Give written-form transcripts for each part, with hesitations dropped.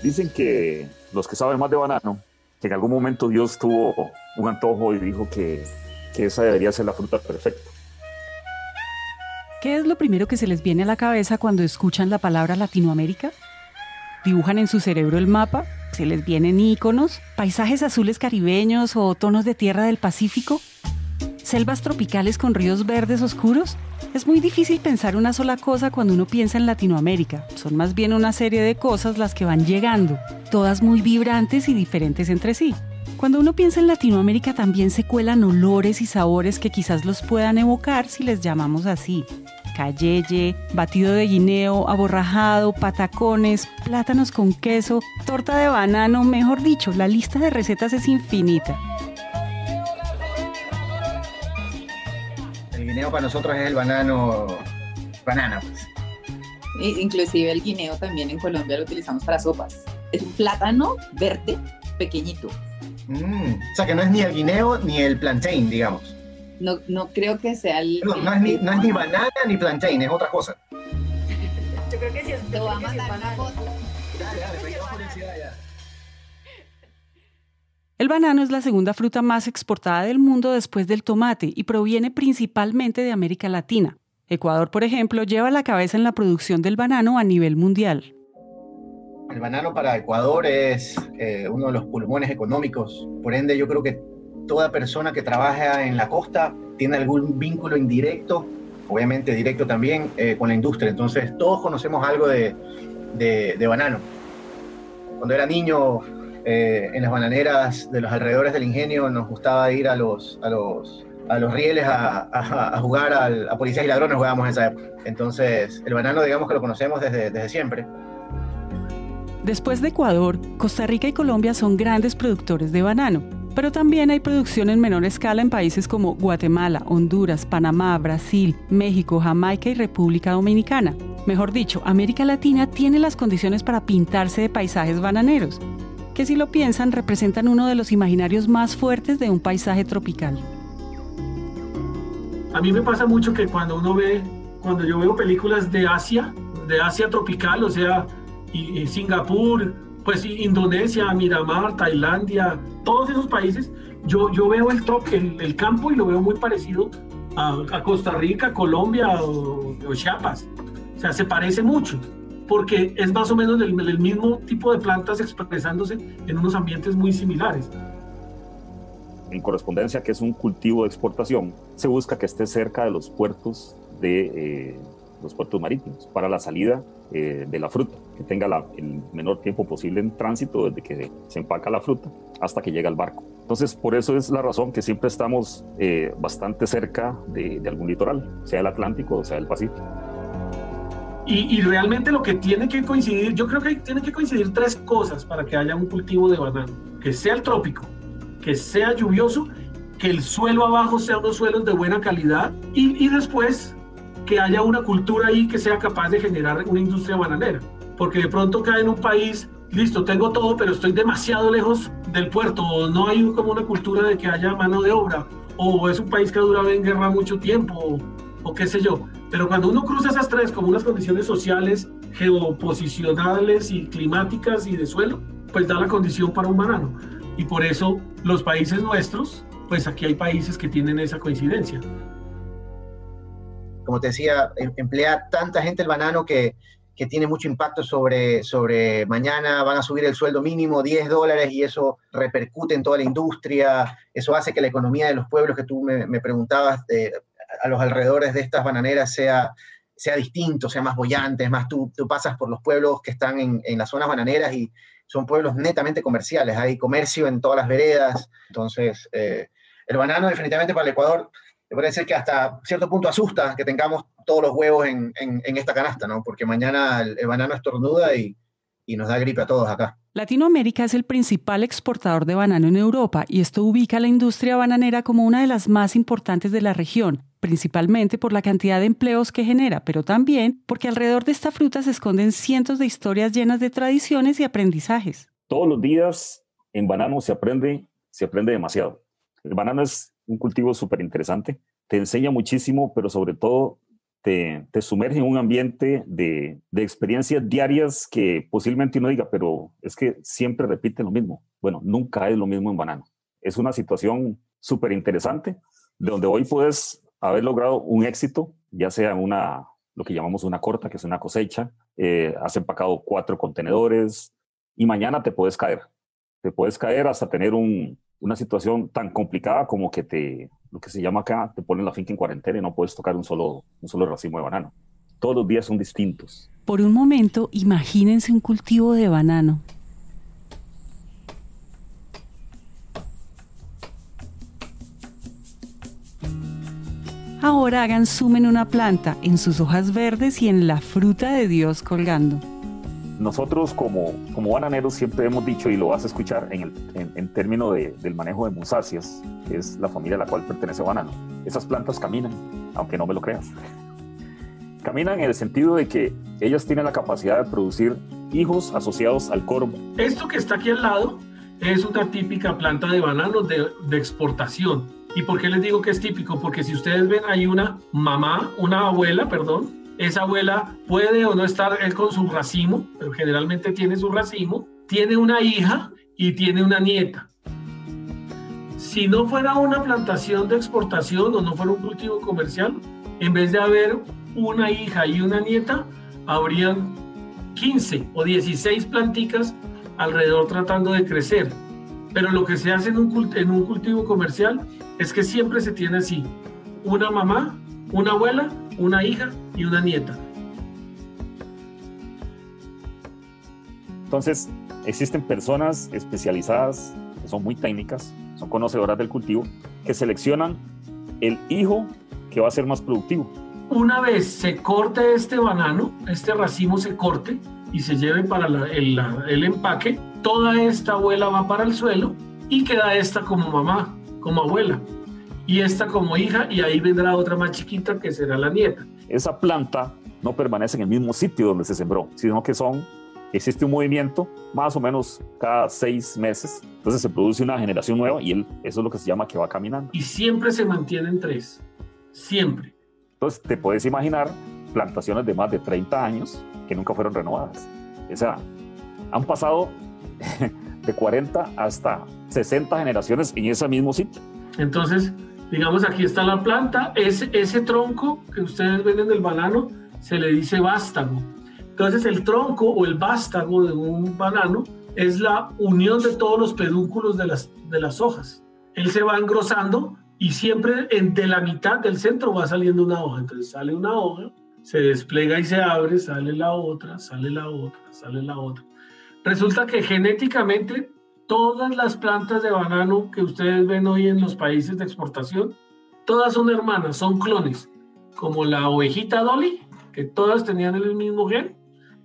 Dicen que los que saben más de banano, que en algún momento Dios tuvo un antojo y dijo que esa debería ser la fruta perfecta. ¿Qué es lo primero que se les viene a la cabeza cuando escuchan la palabra Latinoamérica? ¿Dibujan en su cerebro el mapa? ¿Se les vienen íconos? ¿Paisajes azules caribeños o tonos de tierra del Pacífico? ¿Selvas tropicales con ríos verdes oscuros? Es muy difícil pensar una sola cosa cuando uno piensa en Latinoamérica. Son más bien una serie de cosas las que van llegando, todas muy vibrantes y diferentes entre sí. Cuando uno piensa en Latinoamérica también se cuelan olores y sabores que quizás los puedan evocar si les llamamos así. Cayeye, batido de guineo, aborrajado, patacones, plátanos con queso, torta de banano, mejor dicho, la lista de recetas es infinita. El guineo para nosotros es el banana, pues. Inclusive el guineo también en Colombia lo utilizamos para sopas. Es un plátano verde pequeñito. O sea que no es ni el guineo ni el plantain, digamos. No creo que sea el... No es ni banana ni plantain, es otra cosa. Yo creo que sí es... Te voy a mandar una foto. Dale, me quedo curiosidad ya. El banano es la segunda fruta más exportada del mundo después del tomate y proviene principalmente de América Latina. Ecuador, por ejemplo, lleva la cabeza en la producción del banano a nivel mundial. El banano para Ecuador es uno de los pulmones económicos. Por ende, yo creo que toda persona que trabaja en la costa tiene algún vínculo indirecto, obviamente directo también, con la industria. Entonces, todos conocemos algo de banano. Cuando era niño, en las bananeras de los alrededores del ingenio, nos gustaba ir a los rieles a jugar a policías y ladrones, jugábamos en esa época. Entonces, el banano, digamos que lo conocemos desde siempre. Después de Ecuador, Costa Rica y Colombia son grandes productores de banano, pero también hay producción en menor escala en países como Guatemala, Honduras, Panamá, Brasil, México, Jamaica y República Dominicana. Mejor dicho, América Latina tiene las condiciones para pintarse de paisajes bananeros, que si lo piensan representan uno de los imaginarios más fuertes de un paisaje tropical. A mí me pasa mucho que cuando yo veo películas de Asia tropical, o sea, y Singapur, pues Indonesia, Miramar, Tailandia, todos esos países, yo veo el campo y lo veo muy parecido a Costa Rica, Colombia o Chiapas. O sea, se parece mucho, porque es más o menos el mismo tipo de plantas expresándose en unos ambientes muy similares. En correspondencia, que es un cultivo de exportación, se busca que esté cerca de los puertos los puertos marítimos para la salida de la fruta, que tenga el menor tiempo posible en tránsito desde que se empaca la fruta hasta que llega al barco. Entonces, por eso es la razón que siempre estamos bastante cerca de algún litoral, sea el Atlántico o sea el Pacífico. Y realmente lo que tiene que coincidir, yo creo que tienen que coincidir tres cosas para que haya un cultivo de banano: que sea el trópico, que sea lluvioso, que el suelo abajo sea unos suelos de buena calidad y después que haya una cultura ahí que sea capaz de generar una industria bananera. Porque de pronto cae en un país, listo, tengo todo, pero estoy demasiado lejos del puerto, o no hay como una cultura de que haya mano de obra, o es un país que ha durado en guerra mucho tiempo, o qué sé yo. Pero cuando uno cruza esas tres como unas condiciones sociales, geoposicionales y climáticas y de suelo, pues da la condición para un banano. Y por eso los países nuestros, pues aquí hay países que tienen esa coincidencia. Como te decía, emplea tanta gente el banano que tiene mucho impacto sobre mañana van a subir el sueldo mínimo $10 y eso repercute en toda la industria. Eso hace que la economía de los pueblos que tú me preguntabas a los alrededores de estas bananeras sea distinto, sea más bollante. Es más, tú pasas por los pueblos que están en las zonas bananeras y son pueblos netamente comerciales. Hay comercio en todas las veredas. Entonces, el banano definitivamente para el Ecuador, te puede decir que hasta cierto punto asusta que tengamos todos los huevos en esta canasta, ¿no? Porque mañana el banano estornuda y nos da gripe a todos acá. Latinoamérica es el principal exportador de banano en Europa y esto ubica a la industria bananera como una de las más importantes de la región, principalmente por la cantidad de empleos que genera, pero también porque alrededor de esta fruta se esconden cientos de historias llenas de tradiciones y aprendizajes. Todos los días en banano se aprende demasiado. El banano es un cultivo súper interesante, te enseña muchísimo, pero sobre todo te sumerge en un ambiente de experiencias diarias que posiblemente uno diga, pero es que siempre repite lo mismo. Bueno, nunca es lo mismo en banano. Es una situación súper interesante, de donde hoy puedes haber logrado un éxito, ya sea en lo que llamamos una corta, que es una cosecha, has empacado 4 contenedores y mañana te puedes caer. Te puedes caer hasta tener una situación tan complicada como que lo que se llama acá, te ponen la finca en cuarentena y no puedes tocar un solo racimo de banano. Todos los días son distintos. Por un momento, imagínense un cultivo de banano. Ahora hagan zoom en una planta, en sus hojas verdes y en la fruta de Dios colgando. Nosotros como bananeros siempre hemos dicho, y lo vas a escuchar en términos del manejo de musáceas, que es la familia a la cual pertenece banano. Esas plantas caminan, aunque no me lo creas. Caminan en el sentido de que ellas tienen la capacidad de producir hijos asociados al cormo. Esto que está aquí al lado es una típica planta de banano de exportación. ¿Y por qué les digo que es típico? Porque si ustedes ven, hay una abuela, esa abuela puede o no estar él con su racimo, pero generalmente tiene su racimo, tiene una hija y tiene una nieta. Si no fuera una plantación de exportación o no fuera un cultivo comercial, en vez de haber una hija y una nieta, habrían 15 o 16 planticas alrededor tratando de crecer. Pero lo que se hace en un cultivo comercial es que siempre se tiene así: una mamá, una abuela, una hija y una nieta. Entonces, existen personas especializadas, que son muy técnicas, son conocedoras del cultivo, que seleccionan el hijo que va a ser más productivo. Una vez se corte este banano, este racimo se corte y se lleve para el empaque, toda esta abuela va para el suelo y queda esta como mamá, como abuela, y esta como hija, y ahí vendrá otra más chiquita que será la nieta. Esa planta no permanece en el mismo sitio donde se sembró, sino que existe un movimiento más o menos cada 6 meses. Entonces se produce una generación nueva y eso es lo que se llama que va caminando. Y siempre se mantienen 3, siempre. Entonces te puedes imaginar plantaciones de más de 30 años que nunca fueron renovadas. O sea, han pasado de 40 hasta 60 generaciones en ese mismo sitio. Entonces, digamos, aquí está la planta, ese tronco que ustedes ven en el banano se le dice vástago. Entonces el tronco o el vástago de un banano es la unión de todos los pedúnculos de las hojas. Él se va engrosando y siempre de la mitad del centro va saliendo una hoja. Entonces sale una hoja, se despliega y se abre, sale la otra, sale la otra, sale la otra. Resulta que genéticamente todas las plantas de banano que ustedes ven hoy en los países de exportación, todas son hermanas, son clones, como la ovejita Dolly, que todas tenían el mismo gen.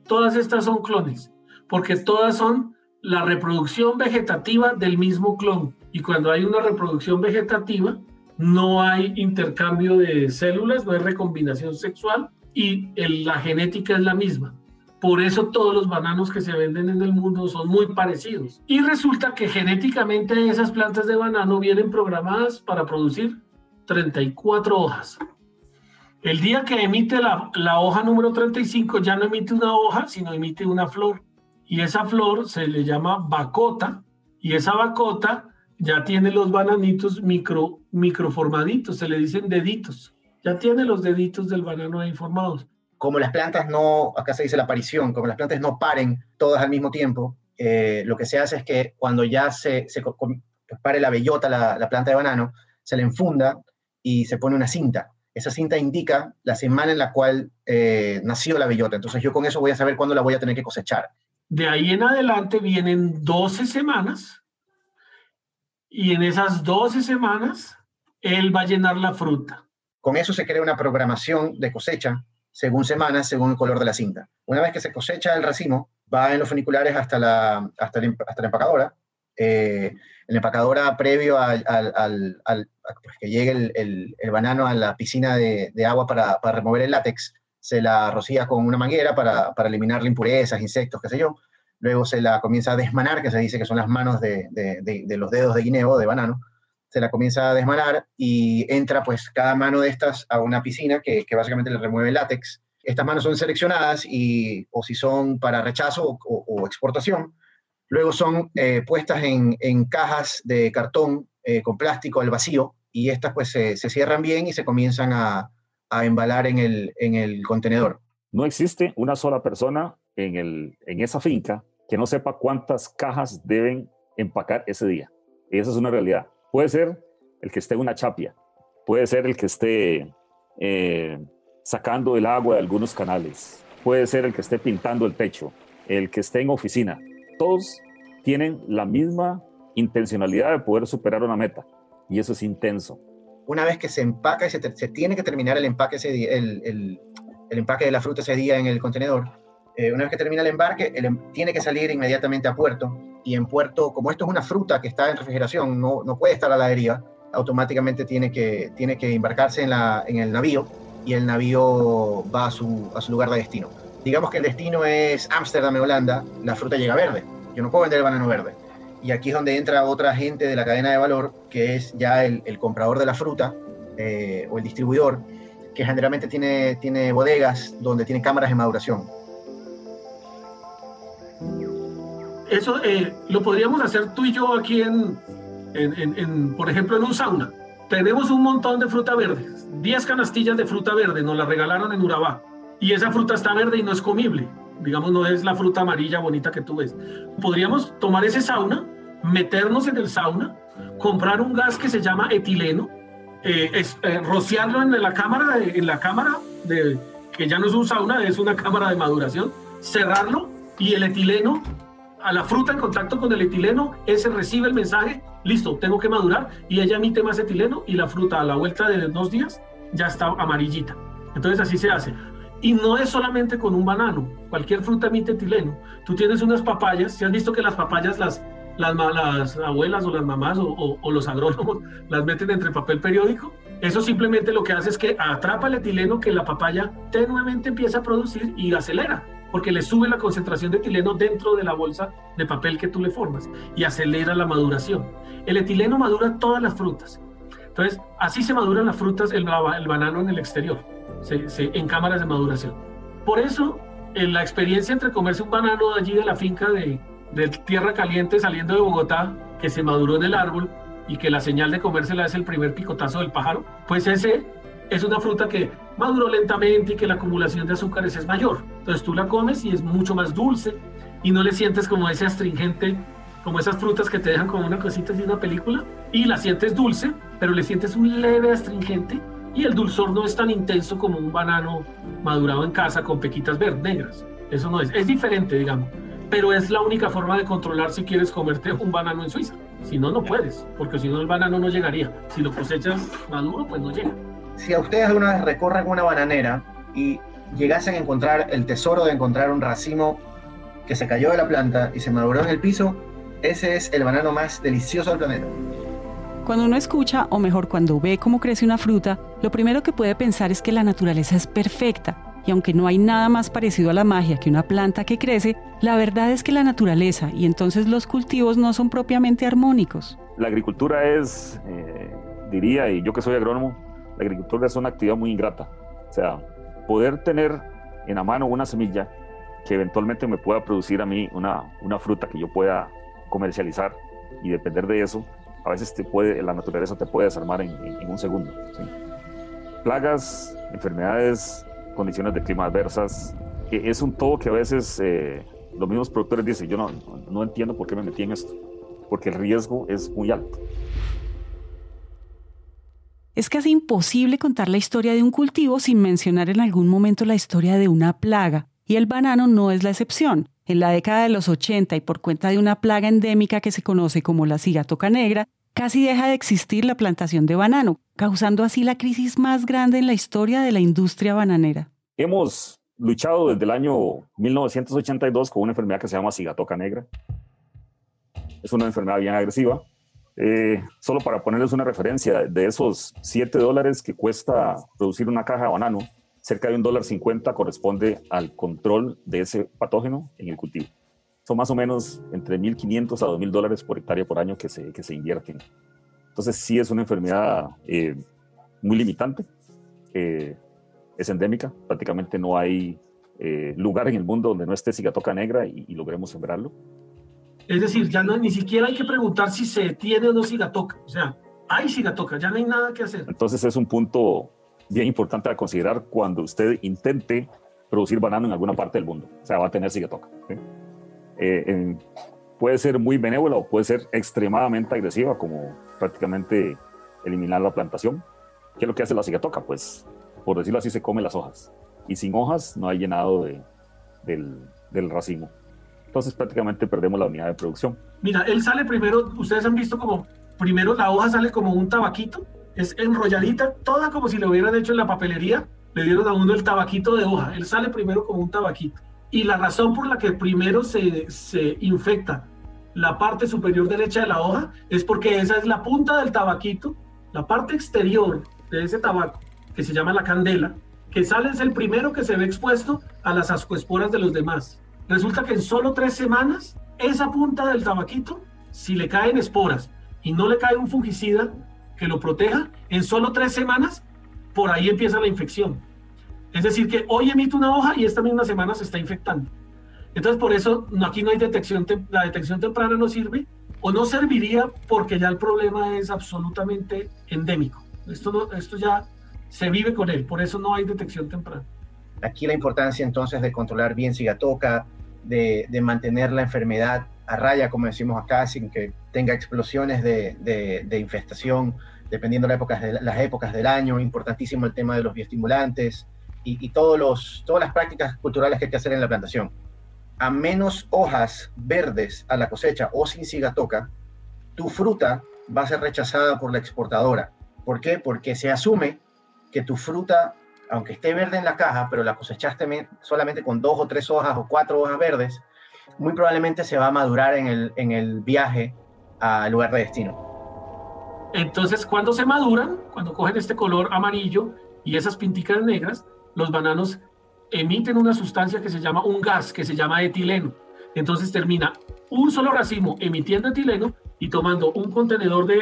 Todas estas son clones, porque todas son la reproducción vegetativa del mismo clon. Y cuando hay una reproducción vegetativa, no hay intercambio de células, no hay recombinación sexual y la genética es la misma. Por eso todos los bananos que se venden en el mundo son muy parecidos. Y resulta que genéticamente esas plantas de banano vienen programadas para producir 34 hojas. El día que emite la hoja número 35 ya no emite una hoja, sino emite una flor. Y esa flor se le llama bacota, y esa bacota ya tiene los bananitos microformaditos, se le dicen deditos. Ya tiene los deditos del banano ahí formados. Como las plantas acá se dice la aparición, como las plantas no paren todas al mismo tiempo, lo que se hace es que cuando ya se pare la bellota, la planta de banano, se le enfunda y se pone una cinta. Esa cinta indica la semana en la cual nació la bellota. Entonces yo con eso voy a saber cuándo la voy a tener que cosechar. De ahí en adelante vienen 12 semanas y en esas 12 semanas él va a llenar la fruta. Con eso se crea una programación de cosecha según semanas, según el color de la cinta. Una vez que se cosecha el racimo, va en los funiculares hasta la empacadora. En la empacadora, previo pues que llegue el banano a la piscina de agua para remover el látex, se la rocía con una manguera para eliminarle impurezas, insectos, qué sé yo. Luego se la comienza a desmanar, que se dice que son las manos de los dedos de guineo, de banano. se la comienza a desmanar y entra pues cada mano de estas a una piscina que básicamente le remueve el látex. Estas manos son seleccionadas o si son para rechazo o exportación, luego son puestas en cajas de cartón con plástico al vacío y estas pues se cierran bien y se comienzan a embalar en el contenedor. No existe una sola persona en esa finca que no sepa cuántas cajas deben empacar ese día. Y esa es una realidad. Puede ser el que esté en una chapia, puede ser el que esté sacando el agua de algunos canales, puede ser el que esté pintando el techo, el que esté en oficina. Todos tienen la misma intencionalidad de poder superar una meta y eso es intenso. Una vez que se empaca, se tiene que terminar el empaque ese día, el empaque de la fruta ese día en el contenedor. Una vez que termina el embarque, tiene que salir inmediatamente a puerto. Y en puerto, como esto es una fruta que está en refrigeración, no puede estar a la deriva, automáticamente tiene que embarcarse en el navío y el navío va a su lugar de destino. Digamos que el destino es Ámsterdam, Holanda, la fruta llega verde. Yo no puedo vender el banano verde. Y aquí es donde entra otra gente de la cadena de valor, que es ya el comprador de la fruta o el distribuidor, que generalmente tiene bodegas donde tiene cámaras de maduración. Eso lo podríamos hacer tú y yo aquí por ejemplo, en un sauna. Tenemos un montón de fruta verde, 10 canastillas de fruta verde, nos la regalaron en Urabá. Y esa fruta está verde y no es comible. Digamos, no es la fruta amarilla bonita que tú ves. Podríamos tomar ese sauna, meternos en el sauna, comprar un gas que se llama etileno, rociarlo en la cámara, que ya no es un sauna, es una cámara de maduración, cerrarlo y el etileno, a la fruta en contacto con el etileno, ese recibe el mensaje, listo, tengo que madurar, y ella emite más etileno y la fruta a la vuelta de 2 días ya está amarillita. Entonces así se hace. Y no es solamente con un banano, cualquier fruta emite etileno. Tú tienes unas papayas, si has visto que las papayas las abuelas o las mamás o los agrónomos las meten entre papel periódico, eso simplemente lo que hace es que atrapa el etileno que la papaya tenuemente empieza a producir y acelera, porque le sube la concentración de etileno dentro de la bolsa de papel que tú le formas y acelera la maduración. El etileno madura todas las frutas. Entonces, así se maduran las frutas, el banano en el exterior, en cámaras de maduración. Por eso, la experiencia entre comerse un banano de allí de la finca de tierra caliente saliendo de Bogotá, que se maduró en el árbol y que la señal de comérsela es el primer picotazo del pájaro, pues ese es una fruta que maduró lentamente y que la acumulación de azúcares es mayor. Entonces tú la comes y es mucho más dulce y no le sientes como ese astringente, como esas frutas que te dejan como una cosita de una película, y la sientes dulce, pero le sientes un leve astringente y el dulzor no es tan intenso como un banano madurado en casa con pequitas negras. Eso no es diferente, digamos. Pero es la única forma de controlar si quieres comerte un banano en Suiza. Si no, no puedes, porque si no el banano no llegaría. Si lo cosechas maduro, pues no llega. Si a ustedes alguna vez recorren una bananera y llegasen a encontrar el tesoro de encontrar un racimo que se cayó de la planta y se maduró en el piso, ese es el banano más delicioso del planeta. Cuando uno escucha, o mejor cuando ve cómo crece una fruta, lo primero que puede pensar es que la naturaleza es perfecta. Y aunque no hay nada más parecido a la magia que una planta que crece, la verdad es que la naturaleza y entonces los cultivos no son propiamente armónicos. La agricultura es, diría, y yo que soy agrónomo, la agricultura es una actividad muy ingrata. O sea, poder tener en la mano una semilla que eventualmente me pueda producir a mí una fruta que yo pueda comercializar y depender de eso, a veces la naturaleza te puede desarmar en un segundo. ¿Sí? Plagas, enfermedades, condiciones de clima adversas, es un todo que a veces los mismos productores dicen, yo no entiendo por qué me metí en esto, porque el riesgo es muy alto. Es casi imposible contar la historia de un cultivo sin mencionar en algún momento la historia de una plaga, y el banano no es la excepción. En la década de los 80 y por cuenta de una plaga endémica que se conoce como la cigatoca negra, casi deja de existir la plantación de banano, causando así la crisis más grande en la historia de la industria bananera. Hemos luchado desde el año 1982 con una enfermedad que se llama cigatoca negra. Es una enfermedad bien agresiva. Solo para ponerles una referencia, de esos $7 que cuesta producir una caja de banano, cerca de $1.50 corresponde al control de ese patógeno en el cultivo. Son más o menos entre $1.500 a $2.000 por hectárea por año que se invierten. Entonces sí es una enfermedad muy limitante, es endémica, prácticamente no hay lugar en el mundo donde no esté cigatoca negra y logremos sembrarlo. Es decir, ya no, ni siquiera hay que preguntar si se tiene o no cigatoca, o sea, hay cigatoca, ya no hay nada que hacer. Entonces es un punto bien importante a considerar cuando usted intente producir banano en alguna parte del mundo, o sea, va a tener cigatoca, ¿sí? Puede ser muy benévola o puede ser extremadamente agresiva, como prácticamente eliminar la plantación. ¿Qué es lo que hace la cigatoca? Pues, por decirlo así, se come las hojas. Y sin hojas no hay llenado del racimo. Entonces prácticamente perdemos la unidad de producción. Mira, él sale primero, ustedes han visto como, primero la hoja sale como un tabaquito, es enrolladita, toda como si lo hubieran hecho en la papelería, le dieron a uno el tabaquito de hoja, él sale primero como un tabaquito. Y la razón por la que primero se infecta la parte superior derecha de la hoja es porque esa es la punta del tabaquito, la parte exterior de ese tabaco, que se llama la candela, que sale es el primero que se ve expuesto a las ascoesporas de los demás. Resulta que en solo 3 semanas, esa punta del tabaquito, si le caen esporas y no le cae un fungicida que lo proteja, en solo 3 semanas, por ahí empieza la infección. Es decir, que hoy emite una hoja y esta misma semana se está infectando. Entonces, por eso aquí no hay detección, la detección temprana no sirve, o no serviría porque ya el problema es absolutamente endémico. Esto ya se vive con él, por eso no hay detección temprana. Aquí la importancia entonces de controlar bien cigatoca, de mantener la enfermedad a raya, como decimos acá, sin que tenga explosiones de infestación, dependiendo de las épocas del año. Importantísimo el tema de los bioestimulantes y todas las prácticas culturales que hay que hacer en la plantación. A menos hojas verdes a la cosecha o sin cigatoca, tu fruta va a ser rechazada por la exportadora. ¿Por qué? Porque se asume que tu fruta, aunque esté verde en la caja, pero la cosechaste solamente con 2 o 3 hojas o 4 hojas verdes, muy probablemente se va a madurar en el viaje al lugar de destino. Entonces, cuando se maduran, cuando cogen este color amarillo y esas pinticas negras, los bananos emiten una sustancia que se llama un gas, que se llama etileno. Entonces termina un solo racimo emitiendo etileno y tomando un contenedor de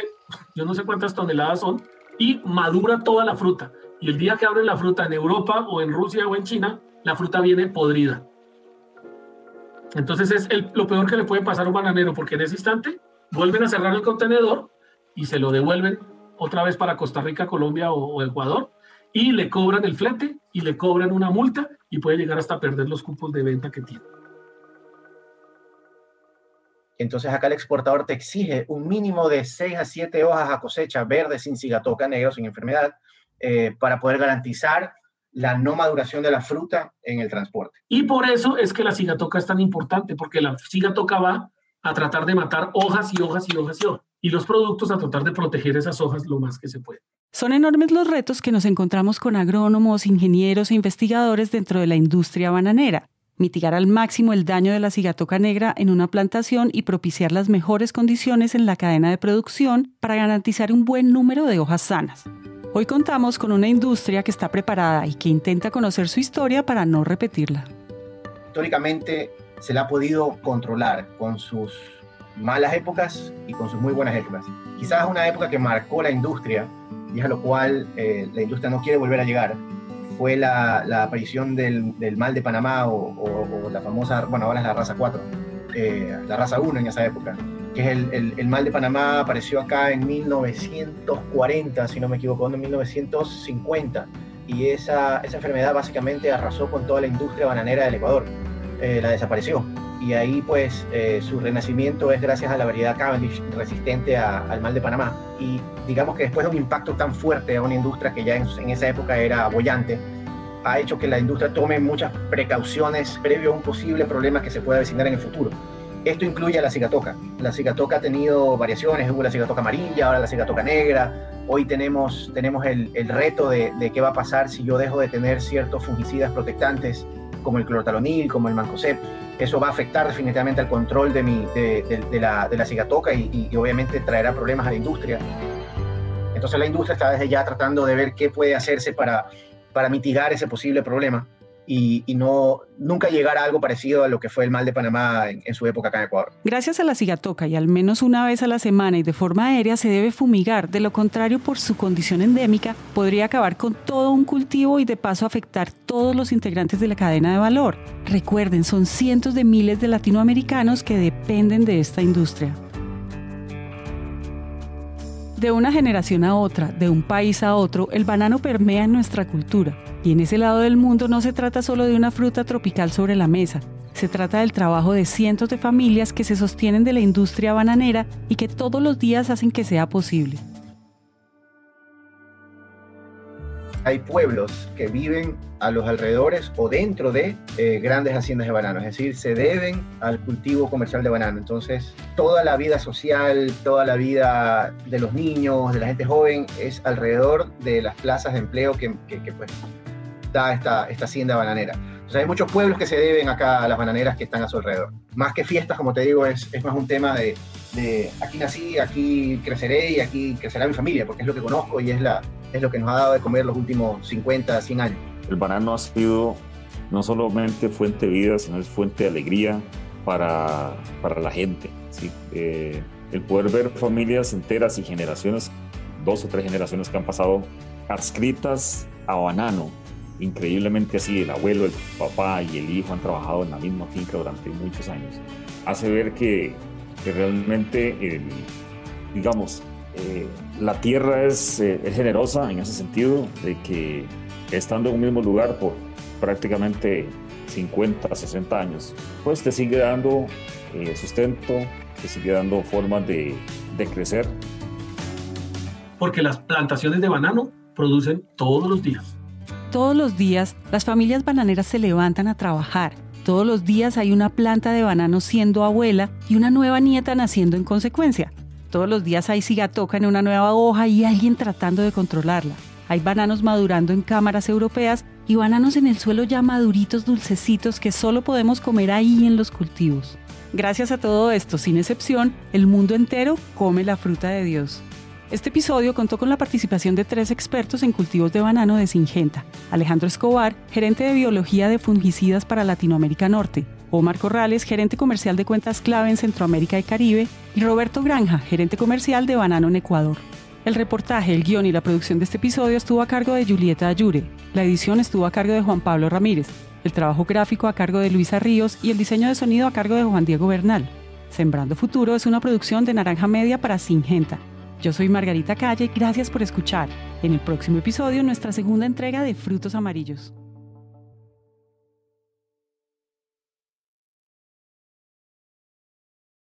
yo no sé cuántas toneladas son y madura toda la fruta. Y el día que abren la fruta en Europa o en Rusia o en China, la fruta viene podrida. Entonces es lo peor que le puede pasar a un bananero, porque en ese instante vuelven a cerrar el contenedor y se lo devuelven otra vez para Costa Rica, Colombia o Ecuador, y le cobran el flete y le cobran una multa y puede llegar hasta perder los cupos de venta que tiene. Entonces acá el exportador te exige un mínimo de 6 a 7 hojas a cosecha verdes sin cigatoca, negro, sin enfermedad, para poder garantizar la no maduración de la fruta en el transporte. Y por eso es que la cigatoca es tan importante, porque la cigatoca va a tratar de matar hojas y hojas y hojas y hojas, y los productos a tratar de proteger esas hojas lo más que se puede. Son enormes los retos que nos encontramos con agrónomos, ingenieros e investigadores dentro de la industria bananera. Mitigar al máximo el daño de la cigatoca negra en una plantación y propiciar las mejores condiciones en la cadena de producción para garantizar un buen número de hojas sanas. Hoy contamos con una industria que está preparada y que intenta conocer su historia para no repetirla. Históricamente se la ha podido controlar con sus malas épocas y con sus muy buenas épocas. Quizás una época que marcó la industria y a lo cual la industria no quiere volver a llegar fue la aparición del mal de Panamá o la famosa, bueno, ahora es la raza 4, la raza 1 en esa época, que es el mal de Panamá. Apareció acá en 1940, si no me equivoco, en 1950, y esa enfermedad básicamente arrasó con toda la industria bananera del Ecuador, la desapareció, y ahí pues su renacimiento es gracias a la variedad Cavendish resistente al mal de Panamá. Y digamos que después de un impacto tan fuerte a una industria que ya en esa época era boyante, ha hecho que la industria tome muchas precauciones previo a un posible problema que se pueda avecinar en el futuro. Esto incluye a la cigatoca. La cigatoca ha tenido variaciones, hubo la cigatoca amarilla, ahora la cigatoca negra. Hoy tenemos el reto de qué va a pasar si yo dejo de tener ciertos fungicidas protectantes como el clortalonil, como el mancozeb. Eso va a afectar definitivamente al control de la cigatoca y obviamente traerá problemas a la industria. Entonces la industria está desde ya tratando de ver qué puede hacerse para mitigar ese posible problema. y nunca llegar a algo parecido a lo que fue el mal de Panamá en su época acá en Ecuador. Gracias a la cigatoca y al menos una vez a la semana y de forma aérea se debe fumigar, de lo contrario por su condición endémica podría acabar con todo un cultivo y de paso afectar todos los integrantes de la cadena de valor. Recuerden, son cientos de miles de latinoamericanos que dependen de esta industria. De una generación a otra, de un país a otro, el banano permea en nuestra cultura. Y en ese lado del mundo no se trata solo de una fruta tropical sobre la mesa. Se trata del trabajo de cientos de familias que se sostienen de la industria bananera y que todos los días hacen que sea posible. Hay pueblos que viven a los alrededores o dentro de grandes haciendas de banano, es decir, se deben al cultivo comercial de banano. Entonces, toda la vida social, toda la vida de los niños, de la gente joven, es alrededor de las plazas de empleo que pues, da esta hacienda bananera. O sea, hay muchos pueblos que se deben acá a las bananeras que están a su alrededor. Más que fiestas, como te digo, es más un tema de aquí nací, aquí creceré y aquí crecerá mi familia, porque es lo que conozco y es lo que nos ha dado de comer los últimos 50, 100 años. El banano ha sido no solamente fuente de vida, sino es fuente de alegría para la gente, ¿sí? El poder ver familias enteras y generaciones, 2 o 3 generaciones que han pasado adscritas a banano, increíblemente así, el abuelo, el papá y el hijo han trabajado en la misma finca durante muchos años, hace ver que realmente, la tierra es generosa en ese sentido, de que estando en un mismo lugar por prácticamente 50, 60 años, pues te sigue dando sustento, te sigue dando formas de crecer. Porque las plantaciones de banano producen todos los días. Todos los días, las familias bananeras se levantan a trabajar. Todos los días hay una planta de banano siendo abuela y una nueva nieta naciendo en consecuencia. Todos los días hay cigatoca en una nueva hoja y alguien tratando de controlarla. Hay bananos madurando en cámaras europeas y bananos en el suelo ya maduritos, dulcecitos, que solo podemos comer ahí en los cultivos. Gracias a todo esto, sin excepción, el mundo entero come la fruta de Dios. Este episodio contó con la participación de 3 expertos en cultivos de banano de Syngenta: Alejandro Escobar, gerente de biología de fungicidas para Latinoamérica Norte; Omar Corrales, gerente comercial de cuentas clave en Centroamérica y Caribe; y Roberto Granja, gerente comercial de banano en Ecuador. El reportaje, el guión y la producción de este episodio estuvo a cargo de Julieta Ayure. La edición estuvo a cargo de Juan Pablo Ramírez. El trabajo gráfico a cargo de Luisa Ríos y el diseño de sonido a cargo de Juan Diego Bernal. Sembrando Futuro es una producción de Naranja Media para Syngenta. Yo soy Margarita Calle, gracias por escuchar. En el próximo episodio, nuestra segunda entrega de Frutos Amarillos.